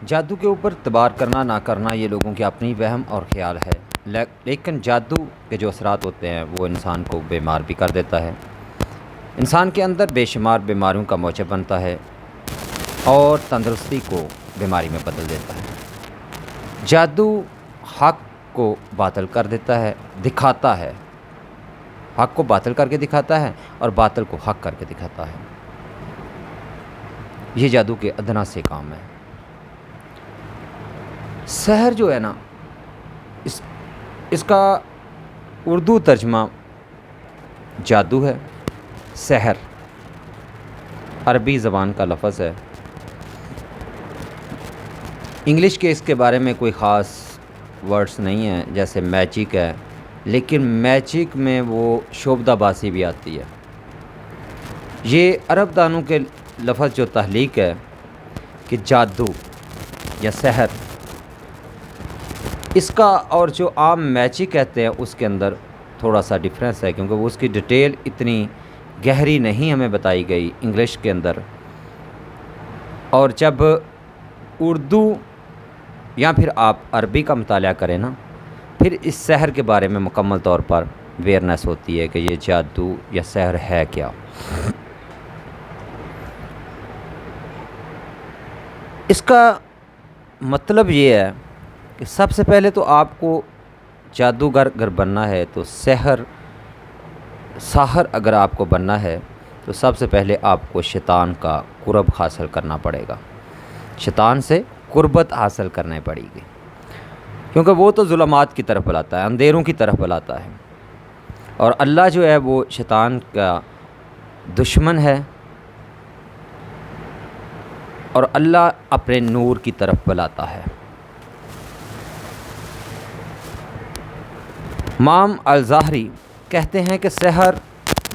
جادو کے اوپر اعتبار کرنا نہ کرنا یہ لوگوں کی اپنی وہم اور خیال ہے، لیکن جادو کے جو اثرات ہوتے ہیں وہ انسان کو بیمار بھی کر دیتا ہے، انسان کے اندر بے شمار بیماریوں کا موجب بنتا ہے اور تندرستی کو بیماری میں بدل دیتا ہے۔ جادو حق کو باطل کر دیتا ہے، دکھاتا ہے، حق کو باطل کر کے دکھاتا ہے اور باطل کو حق کر کے دکھاتا ہے۔ یہ جادو کے ادنا سے کام ہے۔ سحر جو ہے نا، اس کا اردو ترجمہ جادو ہے۔ سحر عربی زبان کا لفظ ہے۔ انگلش کے اس کے بارے میں کوئی خاص ورڈز نہیں ہیں، جیسے میجک ہے، لیکن میجک میں وہ شعبدہ بازی بھی آتی ہے۔ یہ عرب دانوں کے لفظ جو تحلیق ہے کہ جادو یا سحر، اس کا اور جو عام میجک کہتے ہیں اس کے اندر تھوڑا سا ڈفرینس ہے، کیونکہ وہ اس کی ڈیٹیل اتنی گہری نہیں ہمیں بتائی گئی انگلش کے اندر، اور جب اردو یا پھر آپ عربی کا مطالعہ کریں نا، پھر اس سحر کے بارے میں مکمل طور پر اویئرنیس ہوتی ہے کہ یہ جادو یا سحر ہے کیا۔ اس کا مطلب یہ ہے کہ سب سے پہلے تو آپ کو جادوگر اگر بننا ہے تو ساحر اگر آپ کو بننا ہے تو سب سے پہلے آپ کو شیطان کا قرب حاصل کرنا پڑے گا، شیطان سے قربت حاصل کرنا پڑے گی، کیونکہ وہ تو ظلمات کی طرف بلاتا ہے، اندھیروں کی طرف بلاتا ہے، اور اللہ جو ہے وہ شیطان کا دشمن ہے، اور اللہ اپنے نور کی طرف بلاتا ہے۔ امام الظاہری کہتے ہیں کہ سحر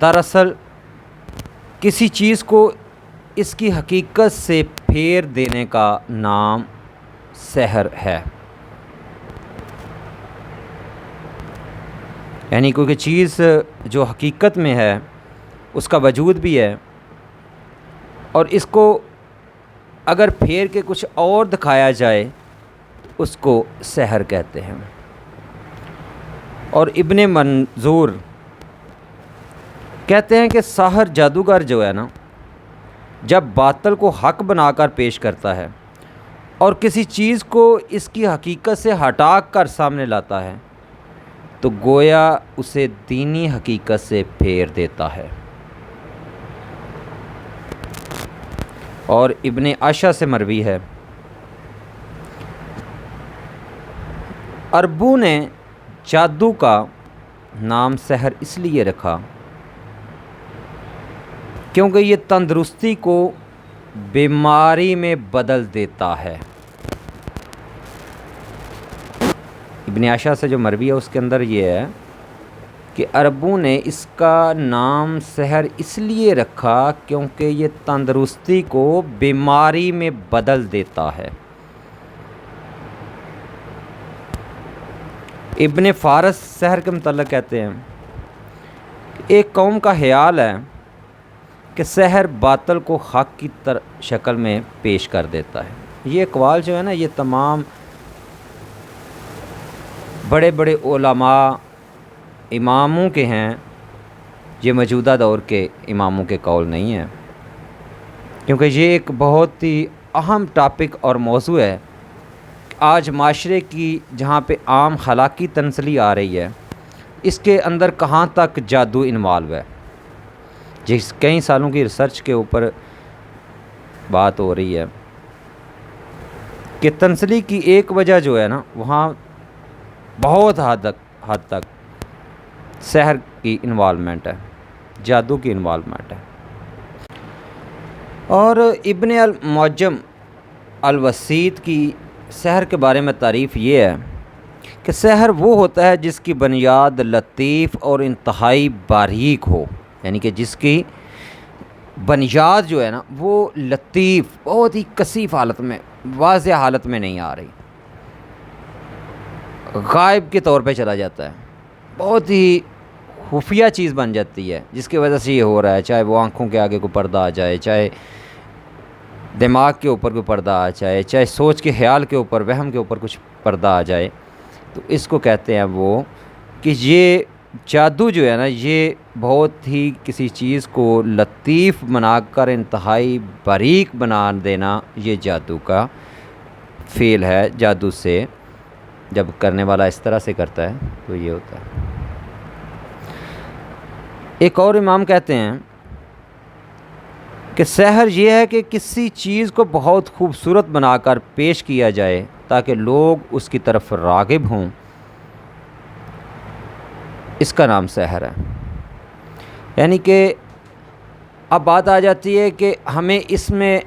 دراصل کسی چیز کو اس کی حقیقت سے پھیر دینے کا نام سحر ہے، یعنی کوئی چیز جو حقیقت میں ہے اس کا وجود بھی ہے، اور اس کو اگر پھیر کے کچھ اور دکھایا جائے اس کو سحر کہتے ہیں۔ اور ابن منظور کہتے ہیں کہ ساحر جادوگر جو ہے نا، جب باطل کو حق بنا کر پیش کرتا ہے اور کسی چیز کو اس کی حقیقت سے ہٹا کر سامنے لاتا ہے تو گویا اسے دینی حقیقت سے پھیر دیتا ہے۔ اور ابن عائشہ سے مروی ہے، عربوں نے جادو کا نام سحر اس لیے رکھا کیونکہ یہ تندرستی کو بیماری میں بدل دیتا ہے۔ ابن عائشہ سے جو مروی ہے اس کے اندر یہ ہے کہ عربوں نے اس کا نام سحر اس لیے رکھا کیونکہ یہ تندرستی کو بیماری میں بدل دیتا ہے۔ ابن فارس سحر کے متعلق کہتے ہیں کہ ایک قوم کا خیال ہے کہ سحر باطل کو حق کی شکل میں پیش کر دیتا ہے۔ یہ اقوال جو ہے نا، یہ تمام بڑے بڑے علماء اماموں کے ہیں، یہ موجودہ دور کے اماموں کے قول نہیں ہیں، کیونکہ یہ ایک بہت ہی اہم ٹاپک اور موضوع ہے۔ آج معاشرے کی جہاں پہ عام اخلاقی تنزلی آ رہی ہے، اس کے اندر کہاں تک جادو انوالو ہے، جس کئی سالوں کی ریسرچ کے اوپر بات ہو رہی ہے کہ تنزلی کی ایک وجہ جو ہے نا، وہاں بہت حد تک سحر کی انوالومنٹ ہے، جادو کی انوالومنٹ ہے۔ اور ابن المعجم الوسیط کی سحر کے بارے میں تعریف یہ ہے کہ سحر وہ ہوتا ہے جس کی بنیاد لطیف اور انتہائی باریک ہو، یعنی کہ جس کی بنیاد جو ہے نا وہ لطیف، بہت ہی کثیف حالت میں، واضح حالت میں نہیں آ رہی، غائب کے طور پہ چلا جاتا ہے، بہت ہی خفیہ چیز بن جاتی ہے، جس کی وجہ سے یہ ہو رہا ہے، چاہے وہ آنکھوں کے آگے کو پردہ آ جائے، چاہے دماغ کے اوپر کوئی پردہ آ جائے، چاہے سوچ کے خیال کے اوپر، وہم کے اوپر کچھ پردہ آ جائے، تو اس کو کہتے ہیں وہ کہ یہ جادو جو ہے نا، یہ بہت ہی کسی چیز کو لطیف بنا کر انتہائی باریک بنا دینا، یہ جادو کا فعل ہے۔ جادو سے جب کرنے والا اس طرح سے کرتا ہے تو یہ ہوتا ہے۔ ایک اور امام کہتے ہیں کہ سحر یہ ہے کہ کسی چیز کو بہت خوبصورت بنا کر پیش کیا جائے تاکہ لوگ اس کی طرف راغب ہوں، اس کا نام سحر ہے۔ یعنی کہ اب بات آ جاتی ہے کہ ہمیں اس میں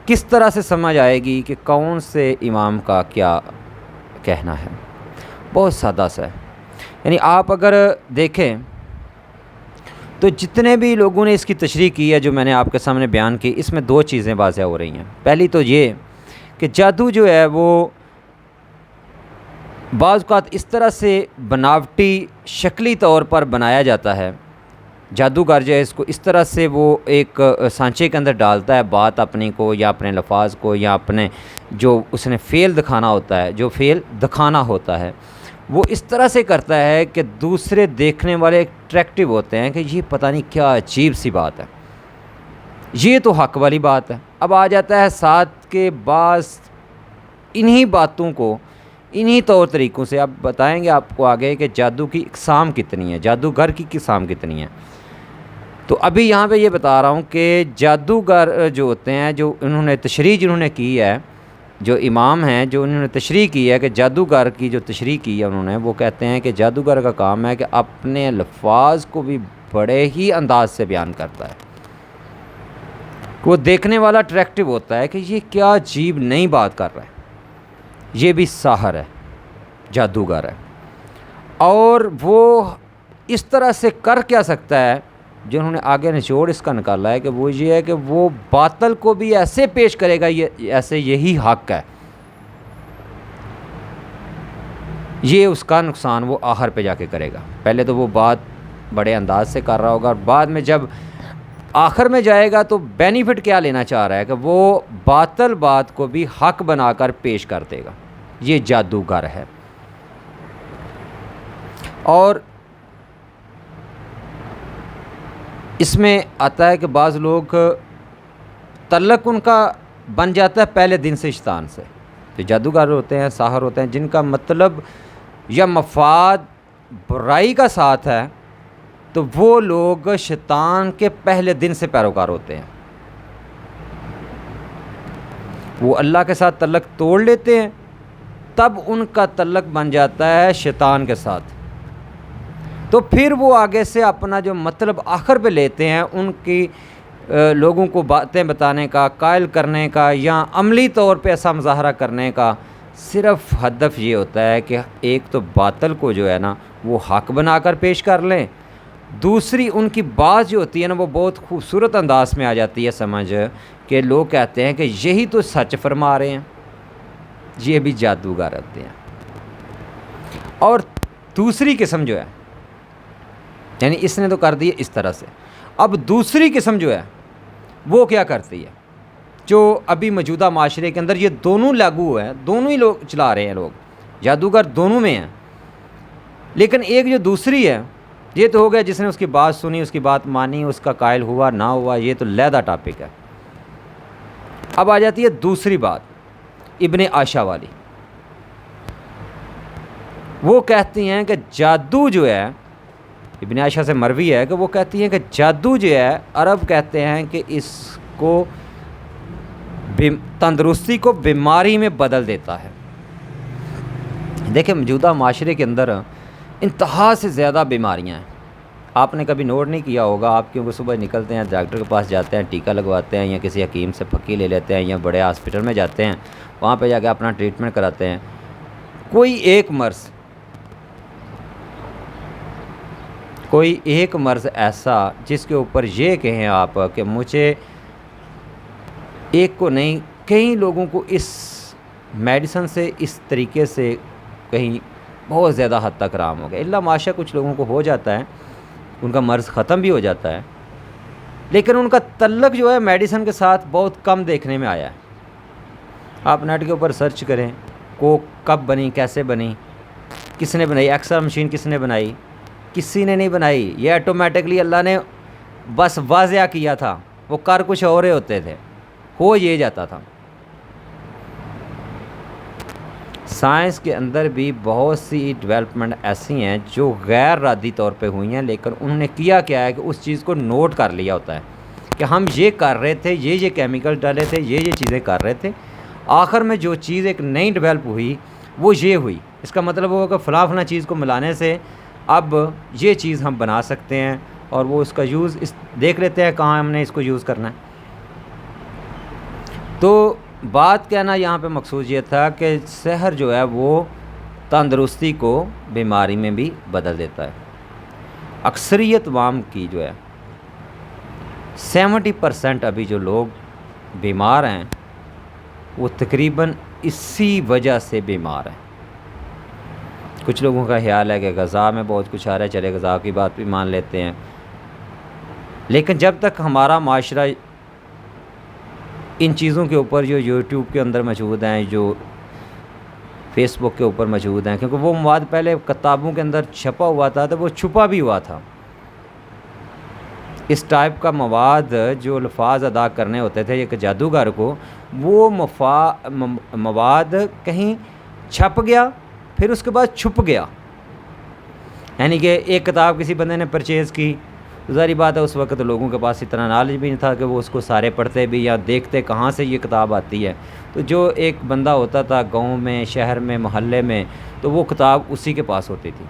کس طرح سے سمجھ آئے گی کہ کون سے امام کا کیا کہنا ہے۔ بہت سادہ سا ہے۔ یعنی آپ اگر دیکھیں تو جتنے بھی لوگوں نے اس کی تشریح کی ہے جو میں نے آپ کے سامنے بیان کی، اس میں دو چیزیں واضح ہو رہی ہیں۔ پہلی تو یہ کہ جادو جو ہے وہ بعض اوقات اس طرح سے بناوٹی شکلی طور پر بنایا جاتا ہے، جادوگر جو ہے اس کو اس طرح سے وہ ایک سانچے کے اندر ڈالتا ہے بات اپنی کو یا اپنے لفاظ کو یا اپنے جو اس نے فعل دکھانا ہوتا ہے، جو فعل دکھانا ہوتا ہے وہ اس طرح سے کرتا ہے کہ دوسرے دیکھنے والے اٹریکٹیو ہوتے ہیں کہ یہ پتہ نہیں کیا عجیب سی بات ہے، یہ تو حق والی بات ہے۔ اب آ جاتا ہے ساتھ کے بعض انہی باتوں کو انہی طور طریقوں سے اب بتائیں گے آپ کو آگے کہ جادو کی اقسام کتنی ہیں، جادوگر کی اقسام کتنی ہیں۔ تو ابھی یہاں پہ یہ بتا رہا ہوں کہ جادوگر جو ہوتے ہیں، جو انہوں نے تشریح جنہوں نے کی ہے، جو امام ہیں جو انہوں نے تشریح کی ہے کہ جادوگر کی جو تشریح کی ہے انہوں نے، وہ کہتے ہیں کہ جادوگر کا کام ہے کہ اپنے الفاظ کو بھی بڑے ہی انداز سے بیان کرتا ہے، وہ دیکھنے والا اٹریکٹیو ہوتا ہے کہ یہ کیا عجیب نئی بات کر رہا ہے، یہ بھی ساحر ہے، جادوگر ہے۔ اور وہ اس طرح سے کر کیا سکتا ہے، جنہوں نے آگے نچوڑ اس کا نکالا ہے کہ وہ یہ ہے کہ وہ باطل کو بھی ایسے پیش کرے گا ایسے یہی حق ہے، یہ اس کا نقصان وہ آخر پہ جا کے کرے گا۔ پہلے تو وہ بات بڑے انداز سے کر رہا ہوگا اور بعد میں جب آخر میں جائے گا تو بینیفٹ کیا لینا چاہ رہا ہے کہ وہ باطل بات کو بھی حق بنا کر پیش کر دے گا، یہ جادوگر ہے۔ اور اس میں آتا ہے کہ بعض لوگ تعلق ان کا بن جاتا ہے پہلے دن سے شیطان سے، جو جادوگر ہوتے ہیں، ساحر ہوتے ہیں، جن کا مطلب یا مفاد برائی کا ساتھ ہے، تو وہ لوگ شیطان کے پہلے دن سے پیروکار ہوتے ہیں، وہ اللہ کے ساتھ تعلق توڑ لیتے ہیں، تب ان کا تعلق بن جاتا ہے شیطان کے ساتھ، تو پھر وہ آگے سے اپنا جو مطلب آخر پہ لیتے ہیں، ان کی لوگوں کو باتیں بتانے کا، قائل کرنے کا یا عملی طور پہ ایسا مظاہرہ کرنے کا صرف ہدف یہ ہوتا ہے کہ ایک تو باطل کو جو ہے نا وہ حق بنا کر پیش کر لیں، دوسری ان کی بات جو ہوتی ہے نا وہ بہت خوبصورت انداز میں آ جاتی ہے سمجھ کہ لوگ کہتے ہیں کہ یہی تو سچ فرما رہے ہیں، یہ بھی جادوگر ہوتے ہیں۔ اور دوسری قسم جو ہے، یعنی اس نے تو کر دی اس طرح سے، اب دوسری قسم جو ہے وہ کیا کرتی ہے، جو ابھی موجودہ معاشرے کے اندر یہ دونوں لاگو ہے، دونوں ہی لوگ چلا رہے ہیں، لوگ جادوگر دونوں میں ہیں، لیکن ایک جو دوسری ہے، یہ تو ہو گیا جس نے اس کی بات سنی، اس کی بات مانی، اس کا قائل ہوا نہ ہوا، یہ تو علیحدہ ٹاپک ہے۔ اب آ جاتی ہے دوسری بات، ابن عائشہ والی، وہ کہتی ہیں کہ جادو جو ہے، ابن عائشہ سے مروی ہے کہ وہ کہتی ہیں کہ جادو جو ہے، عرب کہتے ہیں کہ اس کو تندرستی کو بیماری میں بدل دیتا ہے۔ دیکھیں موجودہ معاشرے کے اندر انتہا سے زیادہ بیماریاں ہیں، آپ نے کبھی نوٹ نہیں کیا ہوگا، آپ کیونکہ صبح نکلتے ہیں ڈاکٹر کے پاس جاتے ہیں، ٹیکہ لگواتے ہیں یا کسی حکیم سے پھکی لے لیتے ہیں یا بڑے ہاسپٹل میں جاتے ہیں، وہاں پہ جا کے اپنا ٹریٹمنٹ کراتے ہیں، کوئی ایک مرض ایسا جس کے اوپر یہ کہیں آپ کہ مجھے ایک کو نہیں کئی لوگوں کو اس میڈیسن سے اس طریقے سے کہیں بہت زیادہ حد تک آرام ہو گیا، اللہ ماشاء کچھ لوگوں کو ہو جاتا ہے، ان کا مرض ختم بھی ہو جاتا ہے، لیکن ان کا تعلق جو ہے میڈیسن کے ساتھ بہت کم دیکھنے میں آیا ہے۔ آپ نیٹ کے اوپر سرچ کریں کوک کب بنی، کیسے بنی، کس نے بنائی، ایکسرے مشین کس نے بنائی، کسی نے نہیں بنائی، یہ آٹومیٹکلی اللہ نے بس واضح کیا تھا، وہ کر کچھ اور ہوتے تھے، ہو یہ جاتا تھا۔ سائنس کے اندر بھی بہت سی ڈیولپمنٹ ایسی ہیں جو غیر ارادی طور پہ ہوئی ہیں، لیکن انہوں نے کیا ہے کہ اس چیز کو نوٹ کر لیا ہوتا ہے کہ ہم یہ کر رہے تھے، یہ کیمیکل ڈالے تھے، یہ چیزیں کر رہے تھے، آخر میں جو چیز ایک نئی ڈیولپ ہوئی وہ یہ ہوئی۔ اس کا مطلب وہ کہ فلاں چیز کو ملانے سے اب یہ چیز ہم بنا سکتے ہیں، اور وہ اس کا یوز دیکھ لیتے ہیں کہاں ہم نے اس کو یوز کرنا ہے۔ تو بات کہنا یہاں پہ مقصود یہ تھا کہ سحر جو ہے وہ تندرستی کو بیماری میں بھی بدل دیتا ہے۔ اکثریت عوام کی جو ہے 70% ابھی جو لوگ بیمار ہیں وہ تقریباً اسی وجہ سے بیمار ہیں۔ کچھ لوگوں کا خیال ہے کہ غذا میں بہت کچھ آ رہا ہے، چلے غذا کی بات بھی مان لیتے ہیں، لیکن جب تک ہمارا معاشرہ ان چیزوں کے اوپر جو یوٹیوب کے اندر موجود ہیں، جو فیس بک کے اوپر موجود ہیں، کیونکہ وہ مواد پہلے کتابوں کے اندر چھپا ہوا تھا تو وہ چھپا بھی ہوا تھا، اس ٹائپ کا مواد جو الفاظ ادا کرنے ہوتے تھے ایک جادوگر کو، وہ مواد کہیں چھپ گیا، پھر اس کے بعد چھپ گیا، یعنی کہ ایک کتاب کسی بندے نے پرچیز کی، ظاہری بات ہے اس وقت لوگوں کے پاس اتنا نالج بھی نہیں تھا کہ وہ اس کو سارے پڑھتے بھی یا دیکھتے کہاں سے یہ کتاب آتی ہے، تو جو ایک بندہ ہوتا تھا گاؤں میں، شہر میں، محلے میں، تو وہ کتاب اسی کے پاس ہوتی تھی۔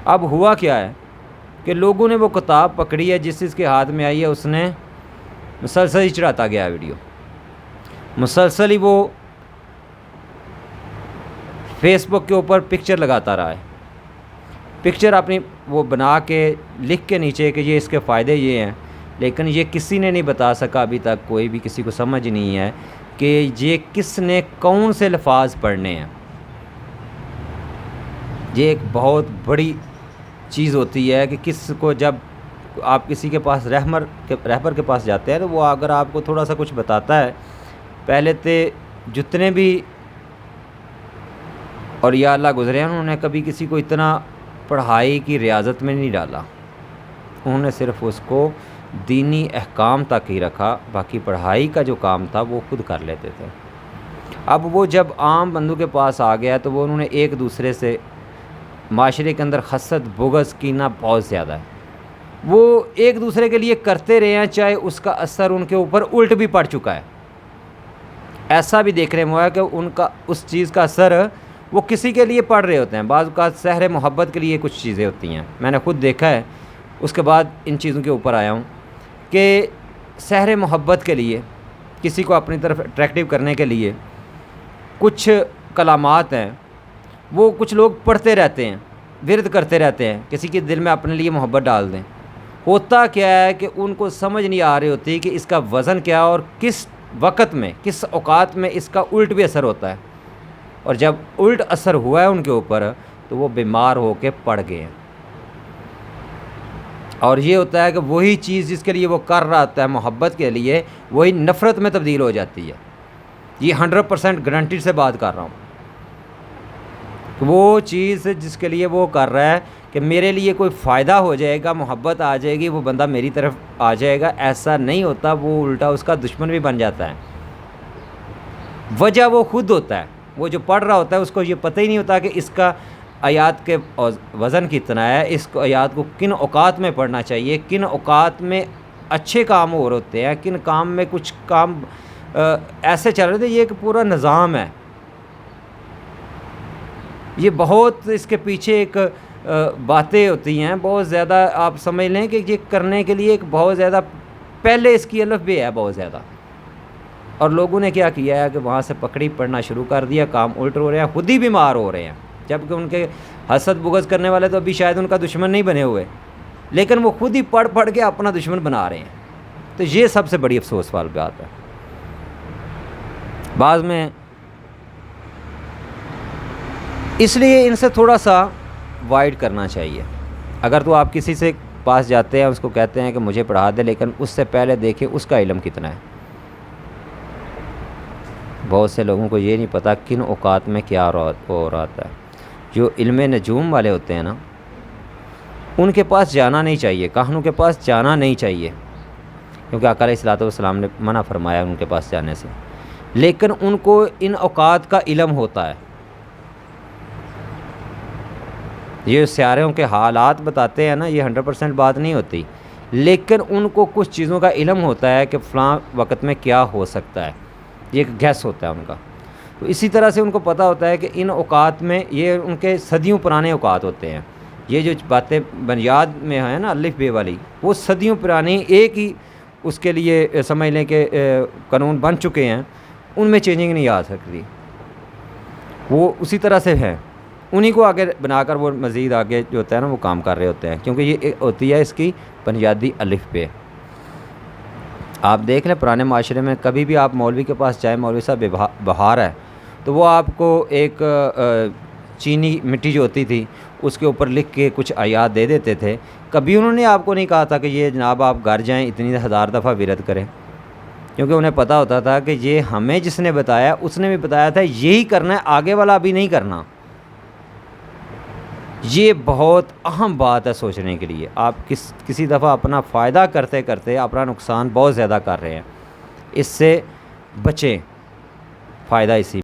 اب ہوا کیا ہے کہ لوگوں نے وہ کتاب پکڑی ہے، جس کے ہاتھ میں آئی ہے اس نے مسلسل ہی چڑھاتا گیا ویڈیو، مسلسل ہی وہ فیس بک کے اوپر پکچر لگاتا رہا ہے، پکچر اپنی وہ بنا کے لکھ کے نیچے کہ یہ اس کے فائدے یہ ہیں، لیکن یہ کسی نے نہیں بتا سکا ابھی تک، کوئی بھی کسی کو سمجھ نہیں ہے کہ یہ کس نے کون سے الفاظ پڑھنے ہیں۔ یہ ایک بہت بڑی چیز ہوتی ہے کہ کس کو، جب آپ کسی کے پاس رہبر کے پاس جاتے ہیں تو وہ اگر آپ کو تھوڑا سا کچھ بتاتا ہے، پہلے تے جتنے بھی اور یا اللہ گزرے ہیں انہوں نے کبھی کسی کو اتنا پڑھائی کی ریاضت میں نہیں ڈالا، انہوں نے صرف اس کو دینی احکام تک ہی رکھا، باقی پڑھائی کا جو کام تھا وہ خود کر لیتے تھے۔ اب وہ جب عام بندوں کے پاس آ گیا تو وہ انہوں نے ایک دوسرے سے، معاشرے کے اندر حسد بغض کینہ بہت زیادہ ہے، وہ ایک دوسرے کے لیے کرتے رہے ہیں، چاہے اس کا اثر ان کے اوپر الٹ بھی پڑ چکا ہے۔ ایسا بھی دیکھنے میں ہوا ہے کہ ان کا اس چیز کا اثر وہ کسی کے لیے پڑھ رہے ہوتے ہیں، بعض اوقات سحر محبت کے لیے کچھ چیزیں ہوتی ہیں، میں نے خود دیکھا ہے، اس کے بعد ان چیزوں کے اوپر آیا ہوں کہ سحر محبت کے لیے کسی کو اپنی طرف اٹریکٹیو کرنے کے لیے کچھ کلامات ہیں وہ کچھ لوگ پڑھتے رہتے ہیں، ورد کرتے رہتے ہیں، کسی کے دل میں اپنے لیے محبت ڈال دیں۔ ہوتا کیا ہے کہ ان کو سمجھ نہیں آ رہی ہوتی کہ اس کا وزن کیا اور کس وقت میں، کس اوقات میں اس کا الٹ بھی اثر ہوتا ہے، اور جب الٹ اثر ہوا ہے ان کے اوپر تو وہ بیمار ہو کے پڑ گئے ہیں۔ اور یہ ہوتا ہے کہ وہی چیز جس کے لیے وہ کر رہا ہوتا ہے محبت کے لیے، وہی نفرت میں تبدیل ہو جاتی ہے۔ یہ 100% گارنٹی سے بات کر رہا ہوں کہ وہ چیز جس کے لیے وہ کر رہا ہے کہ میرے لیے کوئی فائدہ ہو جائے گا، محبت آ جائے گی، وہ بندہ میری طرف آ جائے گا، ایسا نہیں ہوتا، وہ الٹا اس کا دشمن بھی بن جاتا ہے۔ وجہ وہ خود ہوتا ہے، وہ جو پڑھ رہا ہوتا ہے اس کو یہ پتہ ہی نہیں ہوتا کہ اس کا آیات کے وزن کتنا ہے، اس کو آیات کو کن اوقات میں پڑھنا چاہیے، کن اوقات میں اچھے کام اور ہوتے ہیں، کن کام میں کچھ کام ایسے چل رہے تھے۔ یہ ایک پورا نظام ہے، یہ بہت اس کے پیچھے ایک باتیں ہوتی ہیں، بہت زیادہ آپ سمجھ لیں کہ یہ کرنے کے لیے ایک بہت زیادہ پہلے اس کی الف بھی ہے بہت زیادہ، اور لوگوں نے کیا کیا ہے کہ وہاں سے پکڑی پڑھنا شروع کر دیا، کام الٹ ہو رہے ہیں، خود ہی بیمار ہو رہے ہیں، جبکہ ان کے حسد بغض کرنے والے تو ابھی شاید ان کا دشمن نہیں بنے ہوئے، لیکن وہ خود ہی پڑھ پڑھ کے اپنا دشمن بنا رہے ہیں۔ تو یہ سب سے بڑی افسوس والی بات ہے۔ بعض میں اس لیے ان سے تھوڑا سا وائڈ کرنا چاہیے۔ اگر تو آپ کسی سے پاس جاتے ہیں، اس کو کہتے ہیں کہ مجھے پڑھا دے، لیکن اس سے پہلے دیکھیں اس کا علم کتنا ہے۔ بہت سے لوگوں کو یہ نہیں پتہ کن اوقات میں کیا ہو رہا ہے۔ جو علم نجوم والے ہوتے ہیں نا، ان کے پاس جانا نہیں چاہیے، کاہنوں کے پاس جانا نہیں چاہیے، کیونکہ آقا علیہ الصلوۃ والسلام نے منع فرمایا ان کے پاس جانے سے، لیکن ان کو ان اوقات کا علم ہوتا ہے۔ یہ سیاروں کے حالات بتاتے ہیں نا، یہ 100% بات نہیں ہوتی، لیکن ان کو کچھ چیزوں کا علم ہوتا ہے کہ فلاں وقت میں کیا ہو سکتا ہے، یہ ایک گیس ہوتا ہے ان کا۔ تو اسی طرح سے ان کو پتہ ہوتا ہے کہ ان اوقات میں، یہ ان کے صدیوں پرانے اوقات ہوتے ہیں، یہ جو باتیں بنیاد میں ہیں نا الف بے والی، وہ صدیوں پرانی ایک ہی اس کے لیے سمجھ لیں کہ قانون بن چکے ہیں، ان میں چینجنگ نہیں آ سکتی، وہ اسی طرح سے ہیں، انہی کو آگے بنا کر وہ مزید آگے جو ہوتا ہے نا وہ کام کر رہے ہوتے ہیں، کیونکہ یہ ہوتی ہے اس کی بنیادی الف بے۔ آپ دیکھ لیں پرانے معاشرے میں کبھی بھی آپ مولوی کے پاس جائیں، مولوی صاحب بہار ہے، تو وہ آپ کو ایک چینی مٹی جو ہوتی تھی اس کے اوپر لکھ کے کچھ آیات دے دیتے تھے، کبھی انہوں نے آپ کو نہیں کہا تھا کہ یہ جناب آپ گھر جائیں اتنی 1000 دفعہ ورد کریں، کیونکہ انہیں پتہ ہوتا تھا کہ یہ ہمیں جس نے بتایا اس نے بھی بتایا تھا یہی کرنا ہے، آگے والا ابھی نہیں کرنا۔ یہ بہت اہم بات ہے سوچنے کے لیے۔ آپ کسی دفعہ اپنا فائدہ کرتے کرتے اپنا نقصان بہت زیادہ کر رہے ہیں، اس سے بچیں، فائدہ اسی